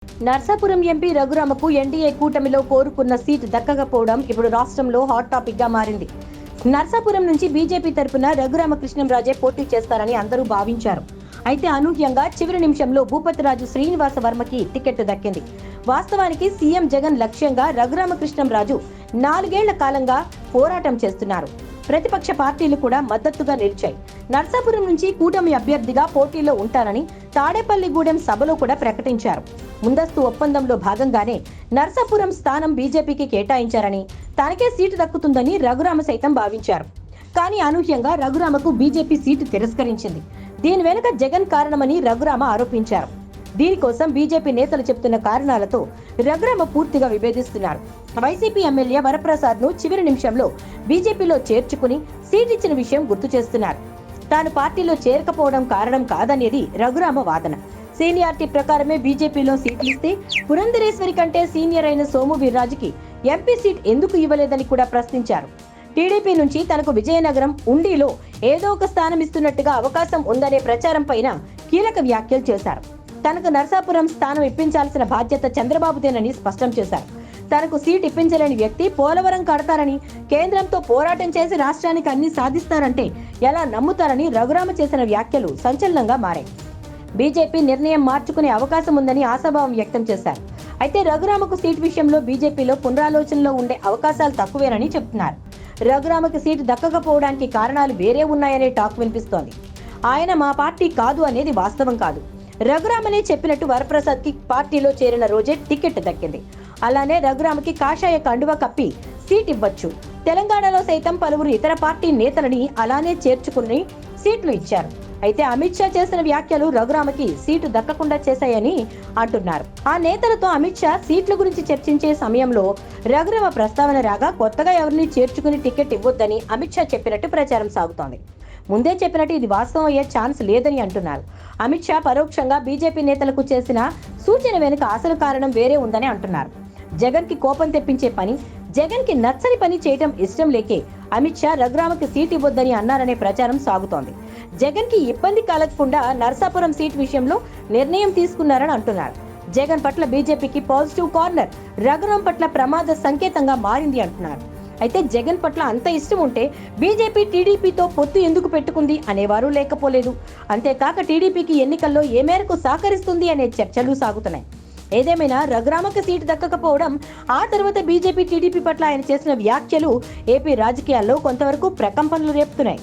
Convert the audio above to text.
Narsapuram MP రఘురామకు NDA కూటమిలో కోరుకున్న seat దక్కకపోవడం ఇప్పుడు రాష్ట్రంలో హాట్ టాపిక్ గా మారింది. నర్సాపురం నుంచి బీజేపీ తరపున రఘురామకృష్ణంరాజే పోటీ చేస్తారని అందరూ భావించారు. అయితే అనూహ్యంగా చివరి నిమిషంలో భూపతిరాజు శ్రీనివాస వర్మకి టికెట్ దక్కింది. వాస్తవానికి సీఎం జగన్ లక్ష్యంగా రఘురామకృష్ణంరాజు 4 ఏళ్ల కాలంగా పోరాటం చేస్తున్నారు. ప్రతిపక్ష పార్టీలు కూడా మద్దతుగా నిలిచాయి. నర్సాపురం నుంచి కూటమి అభ్యర్థిగా పోటీలో ఉంటారని తాడేపల్లిగూడెం సభలో కూడా ప్రకటించారు. ముందస్తు ఒప్పందంలో భాగంగానే నర్సాపురం స్థానం బీజేపీకి కేటాయించారని, తనకే సీటు దక్కుతుందని రఘురామ సైతం భావించారు. కానీ అనూహ్యంగా రఘురామకు బీజేపీ సీటు తిరస్కరించింది. దీని వెనుక జగన్ కారణమని రఘురామ ఆరోపించారు. దీనికోసం బీజేపీ నేతలు చెప్తున్న కారణాలతో రఘురామ పూర్తిగా విభేదిస్తున్నారు. వైసీపీ ఎమ్మెల్యే వరప్రసాద్ ను చివరి నిమిషంలో బీజేపీలో చేర్చుకుని సీట్ ఇచ్చిన విషయం గుర్తు చేస్తున్నారు. తాను పార్టీలో చేరకపోవడం కారణం కాదనేది రఘురామ వాదన. సీనియారిటీ ప్రకారమే బీజేపీలో సీట్ ఇస్తే పురంధరేశ్వరి కంటే సీనియర్ అయిన సోము వీర్రాజుకి ఎంపీ సీట్ ఎందుకు ఇవ్వలేదని కూడా ప్రశ్నించారు. టీడీపీ నుంచి తనకు విజయనగరం ఉండిలో ఏదో ఒక స్థానం ఇస్తున్నట్టుగా అవకాశం ఉందనే ప్రచారం పైన కీలక వ్యాఖ్యలు చేశారు. తనకు నర్సాపురం స్థానం ఇప్పించాల్సిన బాధ్యత చంద్రబాబుదేనని స్పష్టం చేశారు. తనకు సీట్ ఇప్పించలేని వ్యక్తి పోలవరం కడతారని, కేంద్రంతో పోరాటం చేసి రాష్ట్రానికి అన్ని సాధిస్తారంటే ఎలా నమ్ముతారని రఘురామ చేసిన వ్యాఖ్యలు సంచలనంగా మారాయి. బీజేపీ నిర్ణయం మార్చుకునే అవకాశం ఉందని ఆశాభావం వ్యక్తం చేశారు. అయితే రఘురామకు సీట్ విషయంలో బీజేపీలో పునరాలోచనలో ఉండే అవకాశాలు తక్కువేనని చెప్తున్నారు. రఘురామకు సీటు దక్కకపోవడానికి కారణాలు వేరే ఉన్నాయనే టాక్ వినిపిస్తోంది. ఆయన మా పార్టీ కాదు అనేది వాస్తవం కాదు. రఘురామనే చెప్పినట్టు వరప్రసాద్ కి పార్టీలో చేరిన రోజే టికెట్ దక్కింది. అలానే రఘురామకి కాషాయ కండువా కప్పి సీట్ ఇవ్వచ్చు. తెలంగాణలో సైతం పలువురు ఇతర పార్టీ నేతలని అలానే చేర్చుకుని సీట్లు ఇచ్చారు. అయితే అమిత్ షా చేసిన వ్యాఖ్యలు రఘురామకి సీటు దక్కకుండా చేశాయని అంటున్నారు. ఆ నేతలతో అమిత్ షా సీట్ల గురించి చర్చించే సమయంలో రఘురామ ప్రస్తావన రాగా కొత్తగా ఎవరిని చేర్చుకుని టికెట్ ఇవ్వొద్దని అమిత్ షా చెప్పినట్టు ప్రచారం సాగుతోంది. ముందే చెప్పినట్టు ఇది వాస్తవం అయ్యే ఛాన్స్ లేదని అంటున్నారు. అమిత్ షా పరోక్షంగా బీజేపీ నేతలకు చేసిన సూచన వెనుక అసలు కారణం వేరే ఉందని అంటున్నారు. జగన్ కి కోపం తెప్పించే పని, జగన్ కి నచ్చని పని చేయటం ఇష్టం లేకే అమిత్ షా రఘురామకి సీట్ ఇవ్వొద్దని అన్నారనే ప్రచారం సాగుతోంది. జగన్ కి ఇబ్బంది కలగకుండా నర్సాపురం సీట్ విషయంలో నిర్ణయం తీసుకున్నారని అంటున్నారు. జగన్ పట్ల బీజేపీకి పాజిటివ్ కార్నర్ రఘురామ్ పట్ల ప్రమాద సంకేతంగా మారింది అంటున్నారు. అయితే జగన్ పట్ల అంత ఇష్టం ఉంటే బీజేపీ టీడీపీతో పొత్తు ఎందుకు పెట్టుకుంది అనేవారు లేకపోలేదు. అంతేకాక టీడీపీకి ఎన్నికల్లో ఏ మేరకు సహకరిస్తుంది అనే చర్చలు సాగుతున్నాయి. ఏదేమైనా రఘురామకి సీటు దక్కకపోవడం, ఆ తర్వాత బీజేపీ టీడీపీ పట్ల ఆయన చేసిన వ్యాఖ్యలు ఏపీ రాజకీయాల్లో కొంతవరకు ప్రకంపనలు రేపుతున్నాయి.